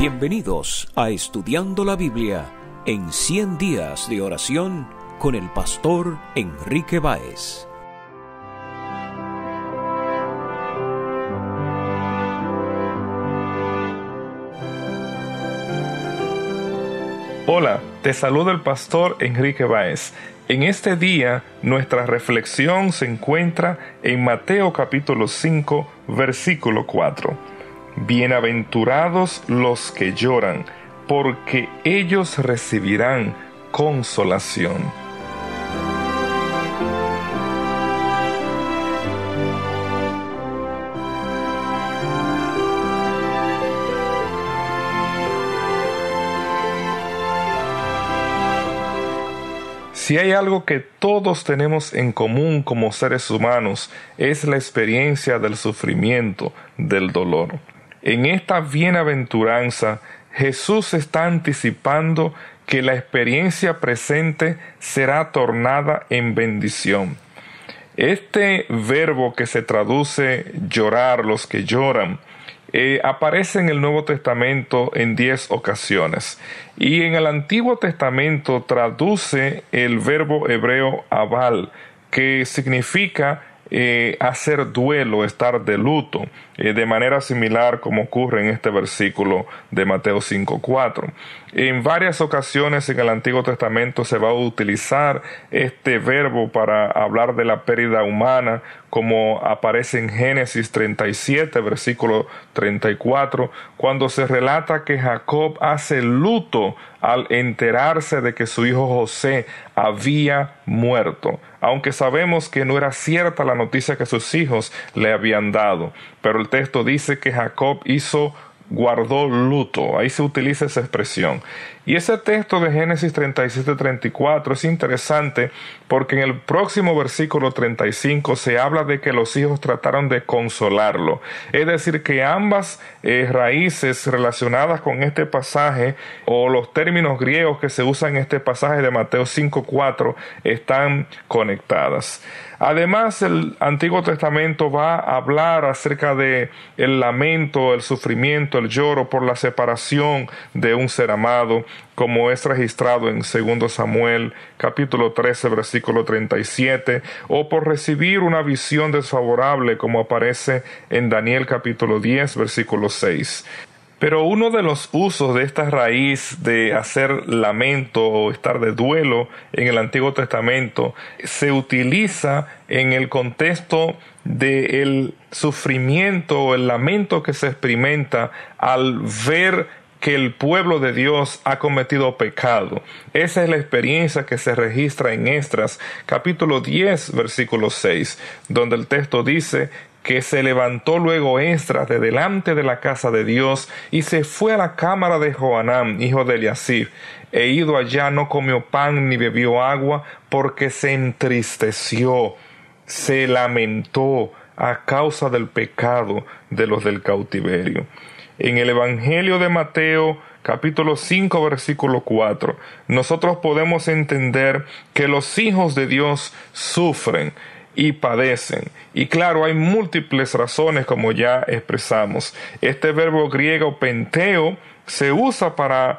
Bienvenidos a Estudiando la Biblia en 100 días de oración con el pastor Enrique Báez. Hola, te saluda el pastor Enrique Báez. En este día, nuestra reflexión se encuentra en Mateo capítulo 5, versículo 4. Bienaventurados los que lloran, porque ellos recibirán consolación. Si hay algo que todos tenemos en común como seres humanos, es la experiencia del sufrimiento, del dolor. En esta bienaventuranza, Jesús está anticipando que la experiencia presente será tornada en bendición. Este verbo que se traduce llorar, los que lloran, aparece en el Nuevo Testamento en 10 ocasiones, y en el Antiguo Testamento traduce el verbo hebreo abal, que significa hacer duelo, estar de luto, de manera similar como ocurre en este versículo de Mateo 5:4. En varias ocasiones en el Antiguo Testamento se va a utilizar este verbo para hablar de la pérdida humana, como aparece en Génesis 37, versículo 34, cuando se relata que Jacob hace luto al enterarse de que su hijo José había muerto, aunque sabemos que no era cierta la noticia que sus hijos le habían dado, pero el texto dice que Jacob guardó luto. Ahí se utiliza esa expresión. Y ese texto de Génesis 37-34 es interesante porque en el próximo versículo 35 se habla de que los hijos trataron de consolarlo. Es decir, que ambas raíces relacionadas con este pasaje, o los términos griegos que se usan en este pasaje de Mateo 5:4, están conectadas. Además, el Antiguo Testamento va a hablar acerca de el lamento, el sufrimiento, el lloro por la separación de un ser amado, como es registrado en 2 Samuel capítulo 13 versículo 37, o por recibir una visión desfavorable, como aparece en Daniel capítulo 10 versículo 6. Pero uno de los usos de esta raíz de hacer lamento o estar de duelo en el Antiguo Testamento se utiliza en el contexto del sufrimiento o el lamento que se experimenta al ver que el pueblo de Dios ha cometido pecado. Esa es la experiencia que se registra en Esdras capítulo 10 versículo 6, donde el texto dice que se levantó luego Esdras de delante de la casa de Dios y se fue a la cámara de Johanán, hijo de Eliasib, e ido allá no comió pan ni bebió agua, porque se entristeció, se lamentó a causa del pecado de los del cautiverio. En el Evangelio de Mateo capítulo 5 versículo 4, nosotros podemos entender que los hijos de Dios sufren y padecen. Y claro, hay múltiples razones, como ya expresamos. Este verbo griego penteo se usa para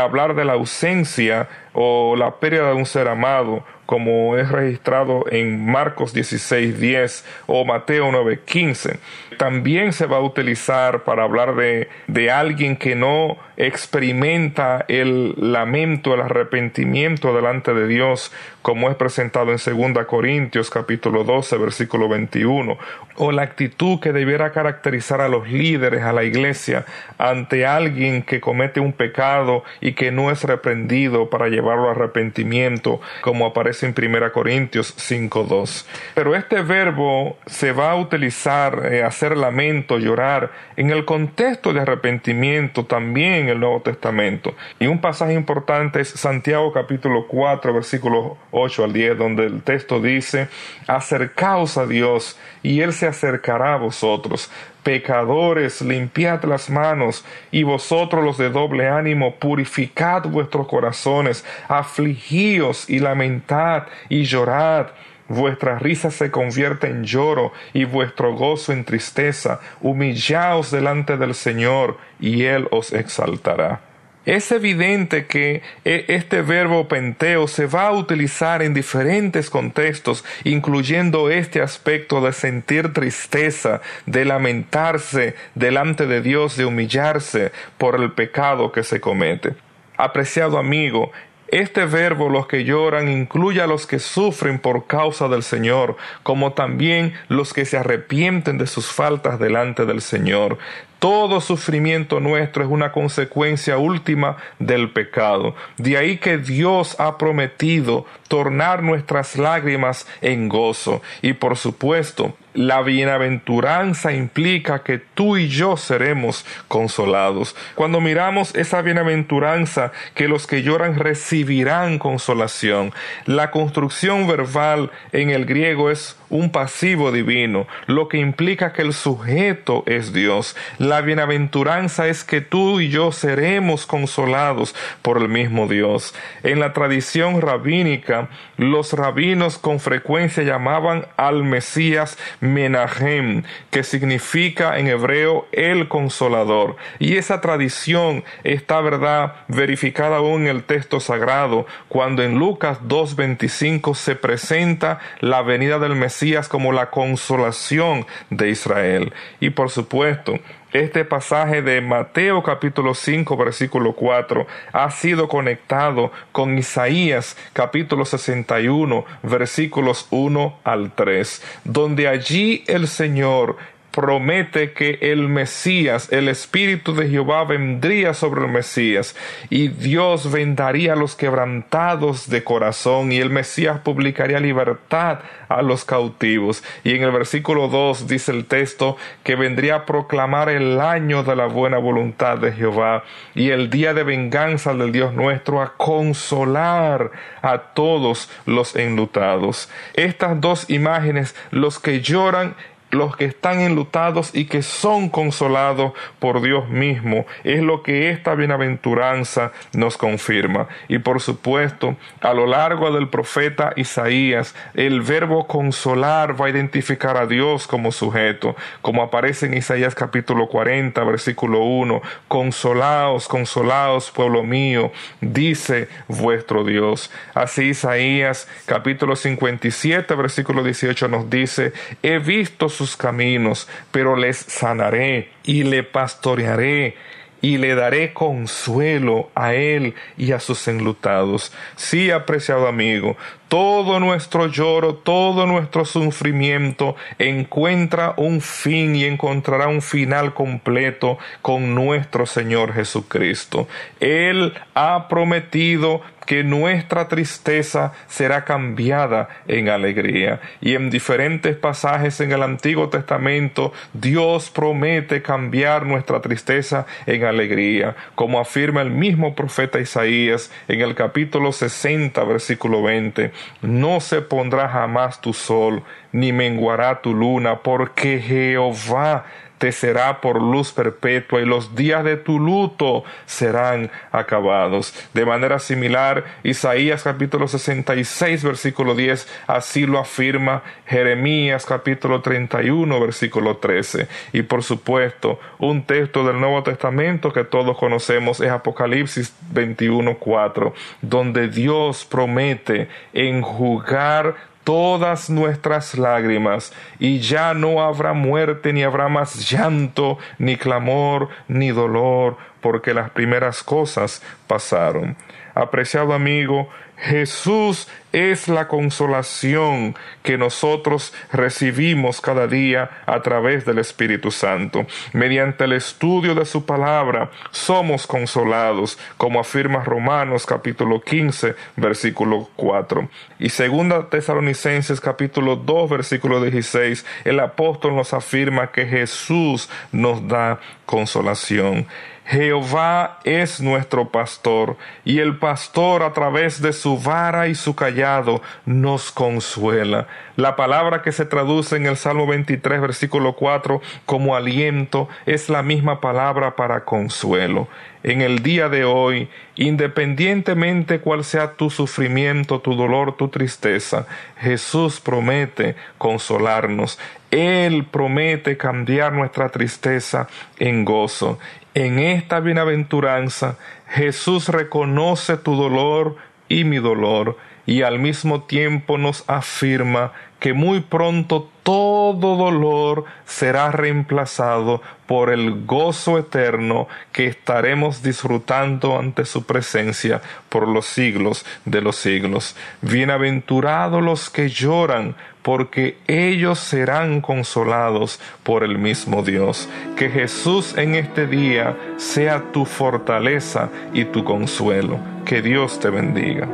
hablar de la ausencia o la pérdida de un ser amado, como es registrado en Marcos 16:10 o Mateo 9:15. También se va a utilizar para hablar de alguien que no experimenta el lamento, el arrepentimiento delante de Dios, como es presentado en 2 Corintios capítulo 12 versículo 21, o la actitud que debiera caracterizar a los líderes, a la iglesia, ante alguien que comete un pecado y que no es reprendido, para llevarlo a arrepentimiento, como aparece en 1 Corintios 5:2. Pero este verbo se va a utilizar, hacer lamento, llorar, en el contexto de arrepentimiento también en el Nuevo Testamento. Y un pasaje importante es Santiago capítulo 4 versículos 8 al 10, donde el texto dice: acercaos a Dios y Él se acercará a vosotros. Pecadores, limpiad las manos, y vosotros los de doble ánimo, purificad vuestros corazones, afligíos y lamentad y llorad. vuestra risa se convierte en lloro y vuestro gozo en tristeza. Humillaos delante del Señor y Él os exaltará. Es evidente que este verbo penteo se va a utilizar en diferentes contextos, incluyendo este aspecto de sentir tristeza, de lamentarse delante de Dios, de humillarse por el pecado que se comete. Apreciado amigo, este verbo, los que lloran, incluye a los que sufren por causa del Señor, como también los que se arrepienten de sus faltas delante del Señor. Todo sufrimiento nuestro es una consecuencia última del pecado. De ahí que Dios ha prometido tornar nuestras lágrimas en gozo. Y por supuesto, la bienaventuranza implica que tú y yo seremos consolados. Cuando miramos esa bienaventuranza, que los que lloran recibirán consolación, la construcción verbal en el griego es un pasivo divino, lo que implica que el sujeto es Dios. La bienaventuranza es que tú y yo seremos consolados por el mismo Dios. En la tradición rabínica, los rabinos con frecuencia llamaban al Mesías Menahem, que significa en hebreo el consolador. Y esa tradición está, verdad, verificada aún en el texto sagrado, cuando en Lucas 2:25 se presenta la venida del Mesías como la consolación de Israel. Y por supuesto, este pasaje de Mateo capítulo 5 versículo 4 ha sido conectado con Isaías capítulo 61 versículos 1 al 3, donde allí el Señor promete que el Mesías, el Espíritu de Jehová vendría sobre el Mesías y Dios vendaría a los quebrantados de corazón y el Mesías publicaría libertad a los cautivos. Y en el versículo 2 dice el texto que vendría a proclamar el año de la buena voluntad de Jehová y el día de venganza del Dios nuestro, a consolar a todos los enlutados. Estas dos imágenes, los que lloran, los que están enlutados y que son consolados por Dios mismo, es lo que esta bienaventuranza nos confirma. Y por supuesto, a lo largo del profeta Isaías, el verbo consolar va a identificar a Dios como sujeto, como aparece en Isaías capítulo 40, versículo 1, consolaos, consolaos, pueblo mío, dice vuestro Dios. Así Isaías capítulo 57, versículo 18 nos dice, he visto sus caminos, pero les sanaré y le pastorearé y le daré consuelo a él y a sus enlutados. Sí, apreciado amigo, todo nuestro lloro, todo nuestro sufrimiento encuentra un fin y encontrará un final completo con nuestro Señor Jesucristo. Él ha prometido que nuestra tristeza será cambiada en alegría. Y en diferentes pasajes en el Antiguo Testamento, Dios promete cambiar nuestra tristeza en alegría, como afirma el mismo profeta Isaías en el capítulo 60, versículo 20. No se pondrá jamás tu sol, ni menguará tu luna, porque Jehová te será por luz perpetua y los días de tu luto serán acabados. De manera similar, Isaías capítulo 66 versículo 10 así lo afirma Jeremías capítulo 31 versículo 13. Y por supuesto, un texto del Nuevo Testamento que todos conocemos es Apocalipsis 21:4, donde Dios promete enjugar todas nuestras lágrimas, y ya no habrá muerte, ni habrá más llanto, ni clamor, ni dolor, porque las primeras cosas pasaron. Apreciado amigo, Jesús es la consolación que nosotros recibimos cada día a través del Espíritu Santo. Mediante el estudio de su palabra somos consolados, como afirma Romanos capítulo 15, versículo 4. Y 2 Tesalonicenses capítulo 2, versículo 16, el apóstol nos afirma que Jesús nos da consolación. Jehová es nuestro pastor, y el pastor a través de su vara y su cayado nos consuela. La palabra que se traduce en el Salmo 23, versículo 4, como aliento, es la misma palabra para consuelo. En el día de hoy, independientemente cuál sea tu sufrimiento, tu dolor, tu tristeza, Jesús promete consolarnos. Él promete cambiar nuestra tristeza en gozo. En esta bienaventuranza, Jesús reconoce tu dolor y mi dolor, y al mismo tiempo nos afirma que muy pronto todo dolor será reemplazado por el gozo eterno que estaremos disfrutando ante su presencia por los siglos de los siglos. Bienaventurados los que lloran, porque ellos serán consolados por el mismo Dios. Que Jesús en este día sea tu fortaleza y tu consuelo. Que Dios te bendiga.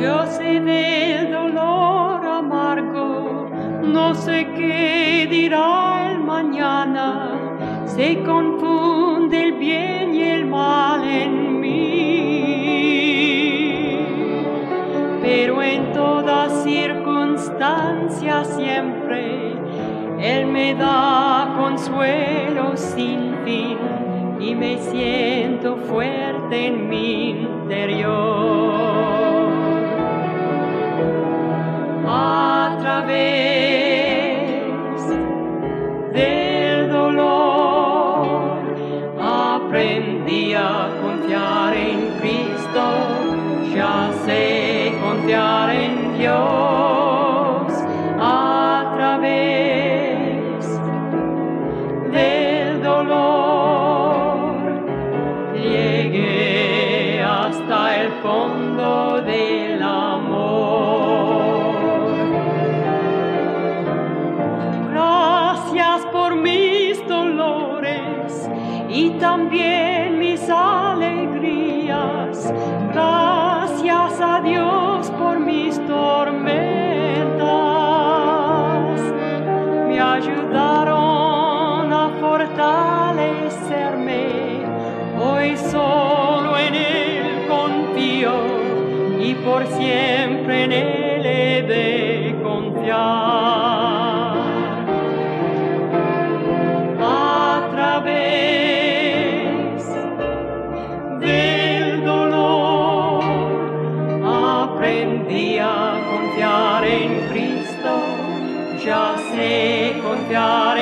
Yo sé del dolor amargo, no sé qué dirá el mañana, se confunde el bien y el mal en mí. Pero en todas circunstancias siempre Él me da consuelo sin fin y me siento fuerte en mi interior. A través del dolor aprendí a confiar en Cristo, ya sé confiar en Dios. A través del dolor llegué hasta el fondo del amor. Por mis dolores y también mis alegrías, gracias a Dios por mis tormentas, me ayudaron a fortalecerme, hoy solo en Él confío y por siempre en Él he de confiar. Aprendí a confiar en Cristo, ya sé confiar